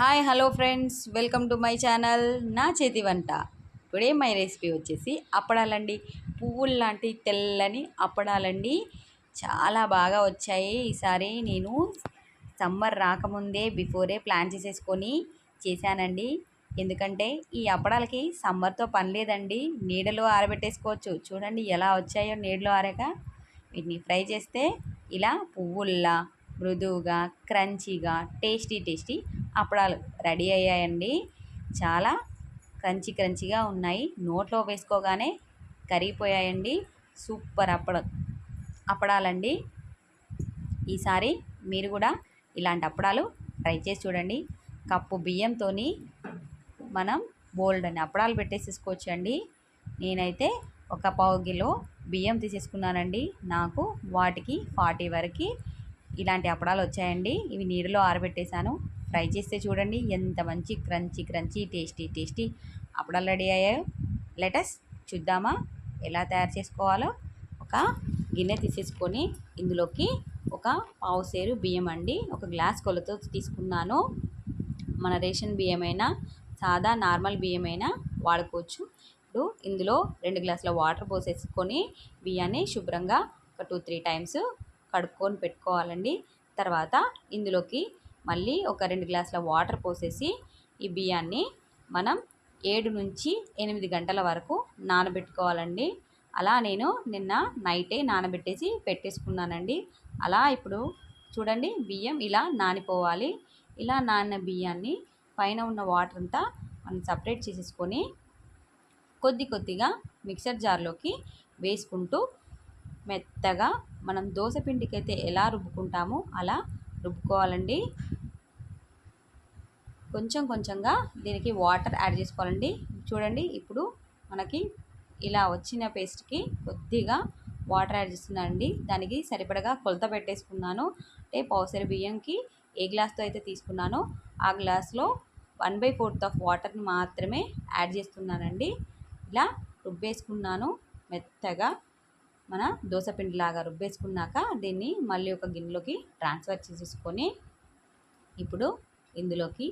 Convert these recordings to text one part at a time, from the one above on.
Hi hello friends, welcome to my channel నా చేతి వంట. టుడే మై రెసిపీ వచ్చేసి అప్పడాలండి. పువ్వులు లాంటి తెల్లని అప్పడాలండి. చాలా బాగా వచ్చాయి. ఈసారి నేను సమ్మర్ రాకముందే బిఫోరే ప్లాన్ చేసేసుకొని చేశానండి. ఎందుకంటే ఈ అప్పడాలకి సమ్మర్తో పని లేదండి. నీడలో ఆరబెట్టేసుకోవచ్చు. చూడండి ఎలా వచ్చాయో నీడలో ఆరాక. వీటిని ఫ్రై చేస్తే ఇలా పువ్వుల్లా మృదువుగా క్రంచీగా టేస్టీ అప్పడాలు రెడీ అయ్యాయండి. చాలా క్రంచీగా ఉన్నాయి. నోట్లో వేసుకోగానే కరిగిపోయాయండి. సూపర్ అప్పడాలండి. ఈసారి మీరు కూడా ఇలాంటి అప్పడాలు ట్రై చేసి చూడండి. కప్పు బియ్యంతో మనం బోల్డని అప్పడాలు పెట్టేసేసుకోవచ్చండి. నేనైతే ఒక పావు కిలో బియ్యం తీసేసుకున్నానండి. నాకు వాటికి 40 వరకు ఇలాంటి అప్పడాలు వచ్చాయండి. ఇవి నీడలో ఆరబెట్టేశాను. ఫ్రై చేస్తే చూడండి ఎంత మంచి క్రంచీ టేస్టీ అప్పడాలు రెడీ అయ్యాయో. లెటస్ చూద్దామా ఎలా తయారు చేసుకోవాలో. ఒక గిన్నె తీసేసుకొని ఇందులోకి ఒక పావు సేరు బియ్యం అండి, ఒక గ్లాస్ కొలతో తీసుకున్నాను. మన రేషన్ బియ్యమైనా సాదా నార్మల్ బియ్యమైనా వాడుకోవచ్చు. ఇప్పుడు ఇందులో 2 గ్లాసుల వాటర్ పోసేసుకొని బియ్యాన్ని శుభ్రంగా ఒక 2-3 టైమ్స్ కడుక్కొని పెట్టుకోవాలండి. తర్వాత ఇందులోకి మళ్ళీ ఒక 2 గ్లాసుల వాటర్ పోసేసి ఈ బియ్యాన్ని మనం 7 నుంచి 8 గంటల వరకు నానబెట్టుకోవాలండి. అలా నేను నిన్న నైటే నానబెట్టేసి పెట్టేసుకున్నానండి. అలా ఇప్పుడు చూడండి బియ్యం ఇలా నానిపోవాలి. ఇలా నానిన బియ్యాన్ని పైన ఉన్న వాటర్ అంతా మనం సపరేట్ చేసేసుకొని కొద్దిగా మిక్సర్ జార్లోకి వేసుకుంటూ మెత్తగా మనం దోశ పిండికైతే ఎలా రుబ్బుకుంటామో అలా రుబ్బుకోవాలండి. కొంచెంగా దీనికి వాటర్ యాడ్ చేసుకోవాలండి. చూడండి ఇప్పుడు మనకి ఇలా వచ్చిన పేస్ట్కి కొద్దిగా వాటర్ యాడ్ చేస్తున్నానండి. దానికి సరిపడగా కొలత పెట్టేసుకున్నాను. అంటే పావుసేరు బియ్యంకి ఏ గ్లాస్తో అయితే తీసుకున్నానో ఆ గ్లాస్లో 1/4 ఆఫ్ వాటర్ని మాత్రమే యాడ్ చేస్తున్నానండి. ఇలా రుబ్బేసుకున్నాను. మెత్తగా మన దోశపిండిలాగా రుబ్బేసుకున్నాక దీన్ని మళ్ళీ ఒక గిన్నెలోకి ట్రాన్స్ఫర్ చేసేసుకొని ఇప్పుడు ఇందులోకి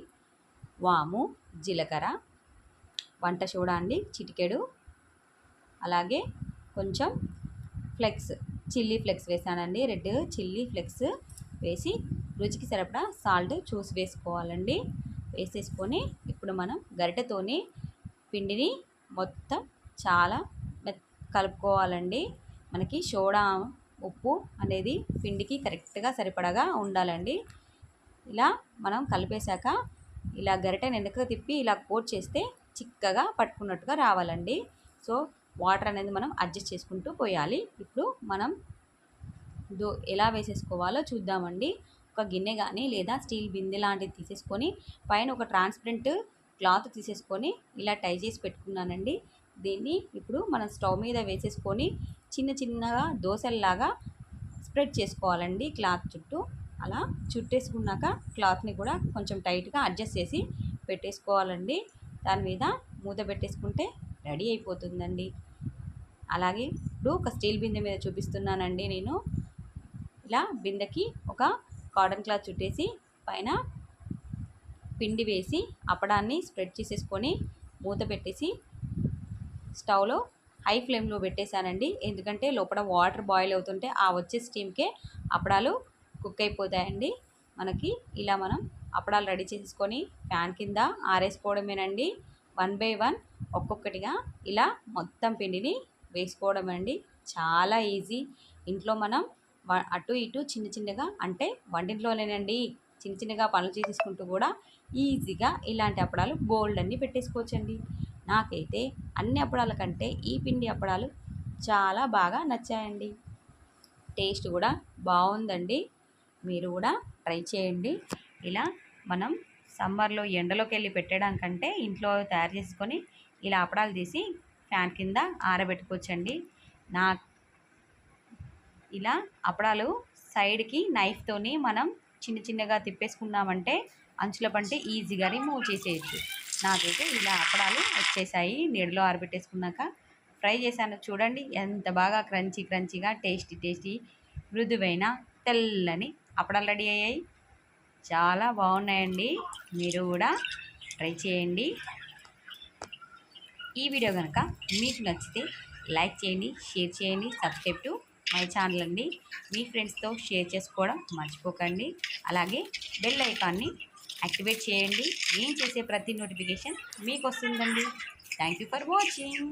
వాము, జీలకర్ర, వంట సోడా అండి చిటికెడు, అలాగే కొంచెం చిల్లీ ఫ్లెక్స్ వేసానండి. రెడ్ చిల్లీ ఫ్లెక్స్ వేసి రుచికి సరిపడా సాల్ట్ చూసి వేసుకోవాలండి. వేసేసుకొని ఇప్పుడు మనం గరిటెతోని పిండిని మొత్తం చాలా కలుపుకోవాలండి. మనకి సోడా ఉప్పు అనేది పిండికి కరెక్ట్గా సరిపడగా ఉండాలండి. ఇలా మనం కలిపేశాక ఇలా గరిటెని వెనక్కి తిప్పి ఇలా కోట్ చేస్తే చిక్కగా పట్టుకున్నట్టుగా రావాలండి. సో వాటర్ అనేది మనం అడ్జస్ట్ చేసుకుంటూ పోయాలి. ఇప్పుడు మనం ఎలా వేసేసుకోవాలో చూద్దామండి. ఒక గిన్నె కానీ లేదా స్టీల్ బిందె లాంటిది తీసేసుకొని పైన ఒక ట్రాన్స్పరెంట్ క్లాత్ తీసేసుకొని ఇలా టై చేసి పెట్టుకున్నానండి. దీన్ని ఇప్పుడు మనం స్టవ్ మీద వేసేసుకొని చిన్నగా దోశల్లాగా స్ప్రెడ్ చేసుకోవాలండి క్లాత్ చుట్టూ. అలా చుట్టేసుకున్నాక క్లాత్ని కూడా కొంచెం టైట్గా అడ్జస్ట్ చేసి పెట్టేసుకోవాలండి. దాని మీద మూత పెట్టేసుకుంటే రెడీ అయిపోతుందండి. అలాగే ఇప్పుడు ఒక స్టీల్ బిందె మీద చూపిస్తున్నానండి నేను. ఇలా బిందెకి ఒక కాటన్ క్లాత్ చుట్టేసి పైన పిండి వేసి అప్పడాన్ని స్ప్రెడ్ చేసేసుకొని మూత పెట్టేసి స్టవ్లో హై ఫ్లేమ్లో పెట్టేశానండి. ఎందుకంటే లోపల వాటర్ బాయిల్ అవుతుంటే ఆ వచ్చే స్టీమ్కే అప్పడాలు కుక్ అయిపోతాయండి. మనకి ఇలా మనం అప్పడాలు రెడీ చేసుకొని ప్యాన్ కింద ఆరేసుకోవడమేనండి. 1 బై 1 ఒక్కొక్కటిగా ఇలా మొత్తం పిండిని వేసుకోవడం అండి. చాలా ఈజీ. ఇంట్లో మనం అటు ఇటు చిన్నగా అంటే వంటింట్లోనేనండి చిన్నగా పనులు చేసేసుకుంటూ కూడా ఈజీగా ఇలాంటి అప్పడాలు బోల్డ్ అన్నీ పెట్టేసుకోవచ్చండి. నాకైతే అన్ని అప్పడాల కంటే ఈ పిండి అప్పడాలు చాలా బాగా నచ్చాయండి. టేస్ట్ కూడా బాగుందండి. మీరు కూడా ట్రై చేయండి. ఇలా మనం సమ్మర్లో ఎండలోకి వెళ్ళి పెట్టడం కంటే ఇంట్లో తయారు చేసుకొని ఇలా అప్పడాలు తీసి ఫ్యాన్ కింద ఆరబెట్టుకోవచ్చండి. ఇలా అప్పడాలు సైడ్కి నైఫ్తోని మనం చిన్నగా తిప్పేసుకున్నామంటే అంచుల పంటే ఈజీగా రిమూవ్ చేసేయచ్చు. నాకైతే ఇలా అప్పడాలు వచ్చేసాయి. నీడలో ఆరబెట్టేసుకున్నాక ఫ్రై చేశాను. చూడండి ఎంత బాగా క్రంచీగా టేస్టీ మృదువైన తెల్లని అప్పడాలు రెడీ అయ్యాయి. చాలా బాగున్నాయండి. మీరు కూడా ట్రై చేయండి. ఈ వీడియో కనుక మీకు నచ్చితే లైక్ చేయండి, షేర్ చేయండి, సబ్స్క్రైబ్ టు మై ఛానల్ అండి. మీ ఫ్రెండ్స్తో షేర్ చేసుకోవడం మర్చిపోకండి. అలాగే బెల్ ఐకాన్ని యాక్టివేట్ చేయండి. నేను చేసే ప్రతి నోటిఫికేషన్ మీకు వస్తుందండి. Thank you for watching.